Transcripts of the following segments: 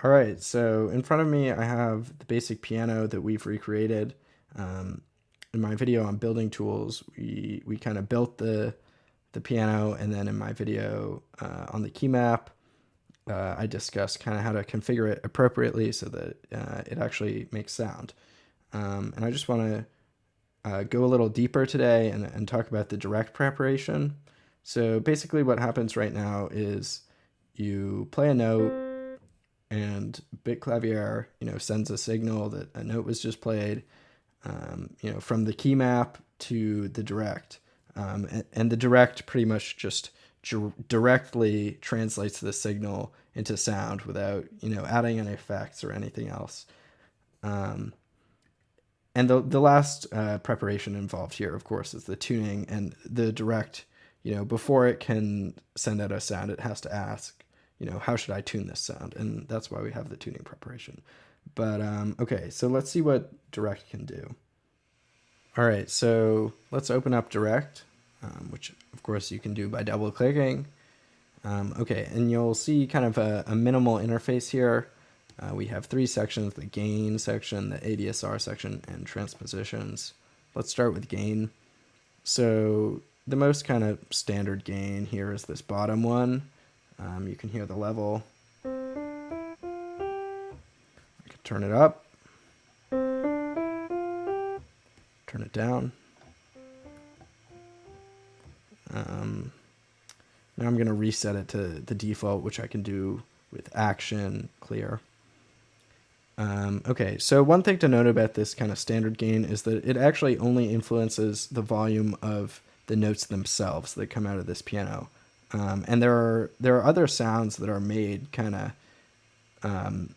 All right, so in front of me, I have the basic piano that we've recreated. Um, in my video on building tools, we kind of built the piano, and then in my video on the key map, I discussed kind of how to configure it appropriately so that it actually makes sound. And I just want to go a little deeper today and talk about the direct preparation. So basically, what happens right now is you play a note, and BitClavier, sends a signal that a note was just played, from the key map to the direct. And the direct pretty much just directly translates the signal into sound without, adding any effects or anything else. And the last preparation involved here, of course, is the tuning, and the direct, before it can send out a sound, it has to ask, how should I tune this sound? And that's why we have the tuning preparation. But okay, so let's see what direct can do. All right, so let's open up direct, which of course you can do by double clicking. Okay, and you'll see kind of a minimal interface here. We have three sections: the gain section, the ADSR section, and transpositions. Let's start with gain. So the most kind of standard gain here is this bottom one. You can hear the level. I can turn it up, turn it down. Now I'm going to reset it to the default, which I can do with action clear. Okay, so one thing to note about this kind of standard gain is that it actually only influences the volume of the notes themselves that come out of this piano. And there are other sounds that are made kind of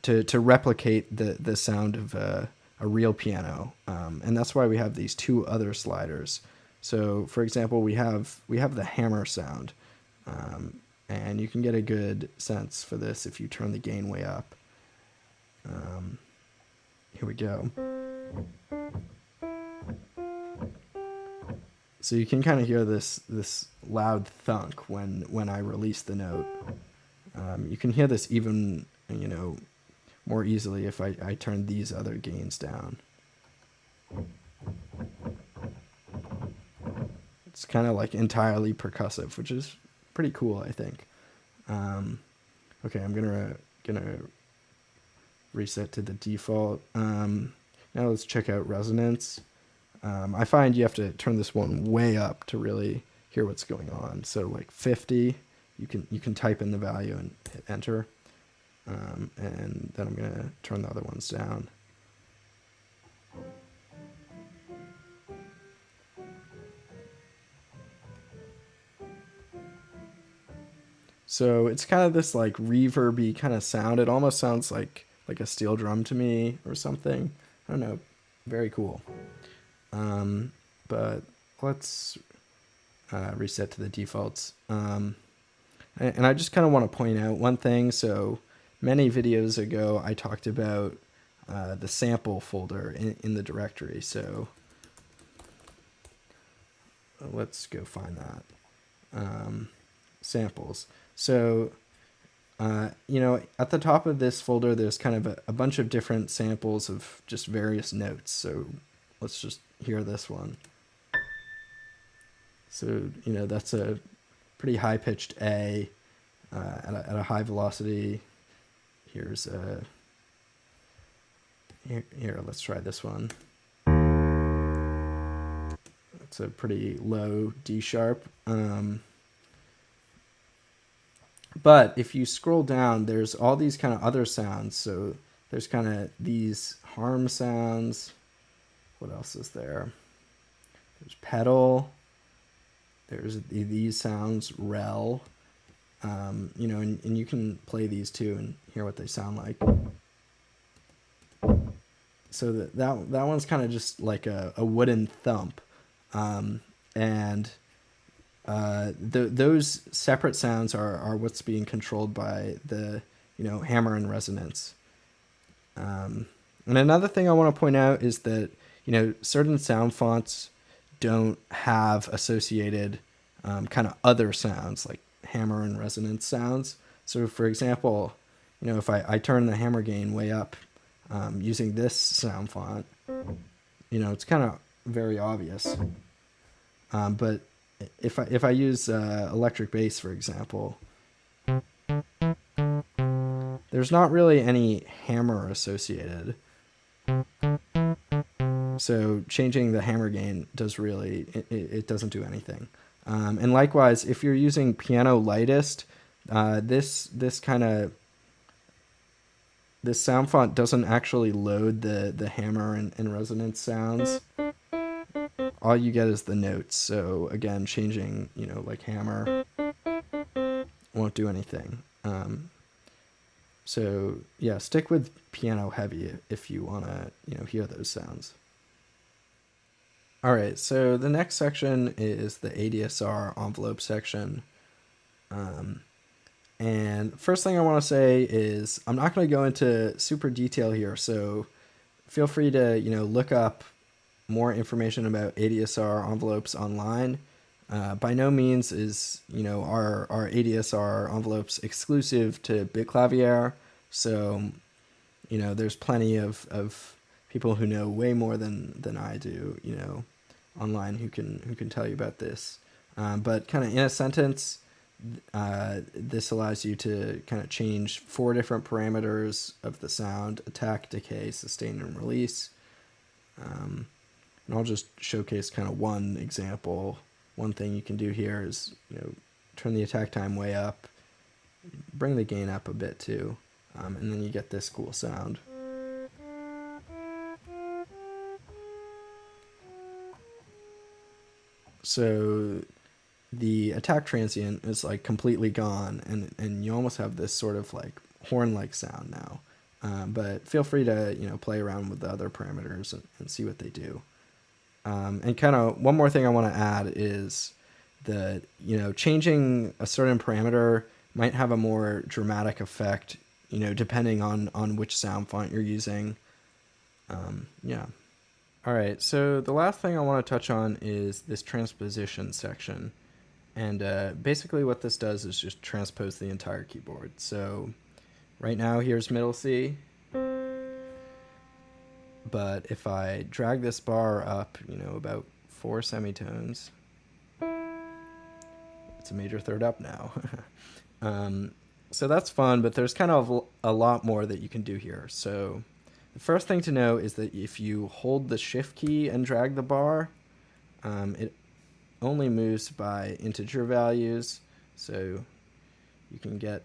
to replicate the sound of a real piano, and that's why we have these two other sliders. So, for example, we have the hammer sound, and you can get a good sense for this if you turn the gain way up. Here we go. So you can kind of hear this loud thunk when I release the note. You can hear this even more easily if I turn these other gains down. It's kind of like entirely percussive, which is pretty cool, I think. Okay, I'm gonna reset to the default. Now let's check out resonance. I find you have to turn this one way up to really hear what's going on. So like 50, you can type in the value and hit enter. And then I'm gonna turn the other ones down. So it's kind of this like reverby kind of sound. It almost sounds like a steel drum to me or something. I don't know. Very cool. But let's reset to the defaults. And I just kind of want to point out one thing. So many videos ago, I talked about the sample folder in the directory. So let's go find that. Samples. So, at the top of this folder, there's kind of a bunch of different samples of just various notes. So let's just hear this one. So, that's a pretty high-pitched A at a high velocity. Here's here, let's try this one. It's a pretty low D sharp. But if you scroll down, there's all these kind of other sounds. So there's kind of these harm sounds. What else is there? There's pedal. There's these sounds, rel. And you can play these too and hear what they sound like. So that one's kind of just like a wooden thump. And those separate sounds are what's being controlled by the hammer and resonance. And another thing I want to point out is that certain sound fonts don't have associated kind of other sounds like hammer and resonance sounds. So for example, if I turn the hammer gain way up using this sound font, it's kind of very obvious. But if I use electric bass, for example, there's not really any hammer associated. So changing the hammer gain does really, it doesn't do anything. And likewise, if you're using piano lightest, this sound font doesn't actually load the hammer and resonance sounds. All you get is the notes. So again, changing, like hammer won't do anything. So yeah, stick with piano heavy if you want to, hear those sounds. All right, so the next section is the ADSR envelope section. And first thing I want to say is I'm not going to go into super detail here, so feel free to, look up more information about ADSR envelopes online. By no means is, our ADSR envelopes exclusive to Bitclavier, so, there's plenty of people who know way more than I do, online who can tell you about this. But kind of in a sentence, this allows you to kind of change 4 different parameters of the sound: attack, decay, sustain, and release. And I'll just showcase kind of one example. One thing you can do here is, turn the attack time way up, bring the gain up a bit too, and then you get this cool sound. So the attack transient is like completely gone, and you almost have this sort of like horn-like sound now. But feel free to play around with the other parameters and see what they do. And kind of one more thing I want to add is that changing a certain parameter might have a more dramatic effect, depending on which sound font you're using. Yeah. All right, so the last thing I want to touch on is this transposition section. And basically what this does is just transpose the entire keyboard. So right now here's middle C, but if I drag this bar up, about 4 semitones, it's a major third up now. So that's fun, but there's kind of a lot more that you can do here. So the first thing to know is that if you hold the shift key and drag the bar, it only moves by integer values, so you can get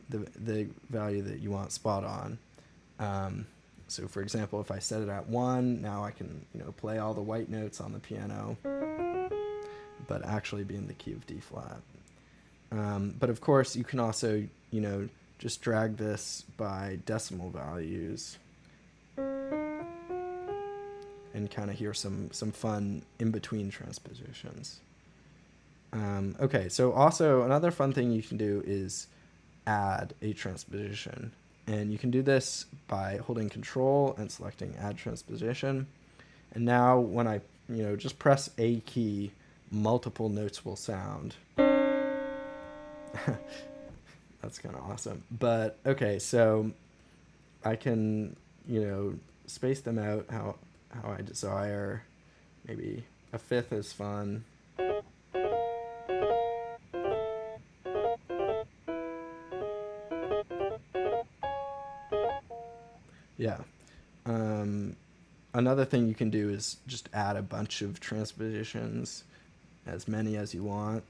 the value that you want spot on. So for example, if I set it at 1, now I can play all the white notes on the piano, but actually be in the key of D flat. But of course, you can also just drag this by decimal values and kind of hear some fun in-between transpositions. Okay, so also another fun thing you can do is add a transposition. And you can do this by holding Control and selecting Add Transposition. And now when I just press A key, multiple notes will sound. That's kind of awesome. But okay, so I can space them out how I desire. Maybe a fifth is fun. Yeah. Another thing you can do is just add a bunch of transpositions, as many as you want,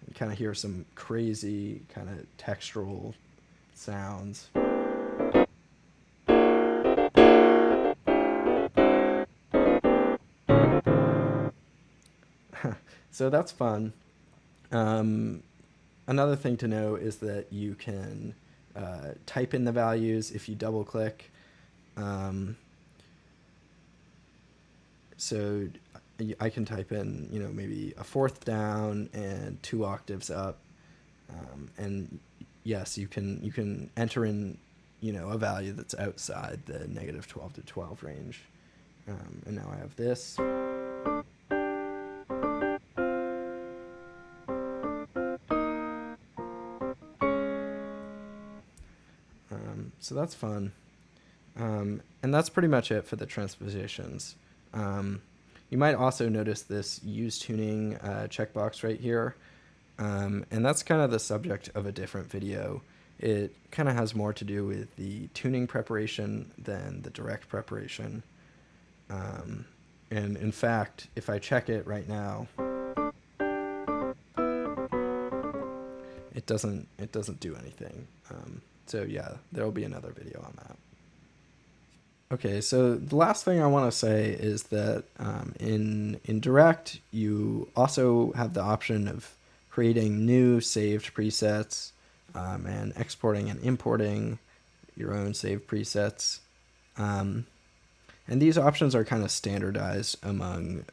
and kind of hear some crazy kind of textural sounds. So that's fun. Another thing to know is that you can type in the values if you double click. So I can type in, maybe a fourth down and 2 octaves up. And yes, you can enter in, a value that's outside the -12 to 12 range. And now I have this. So that's fun. And that's pretty much it for the transpositions. You might also notice this use tuning checkbox right here. And that's kind of the subject of a different video. It kind of has more to do with the tuning preparation than the direct preparation. And in fact, if I check it right now, it doesn't do anything. So yeah, there'll be another video on that. Okay, so the last thing I want to say is that in direct, you also have the option of creating new saved presets and exporting and importing your own saved presets. And these options are kind of standardized among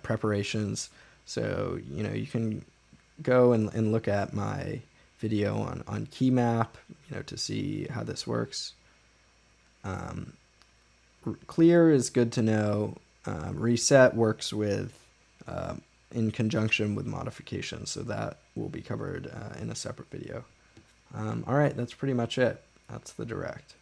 preparations. So, you know, you can go and look at my video on key map, you know, to see how this works. Clear is good to know. Reset works with in conjunction with modifications, so that will be covered in a separate video. All right, that's pretty much it. That's the direct.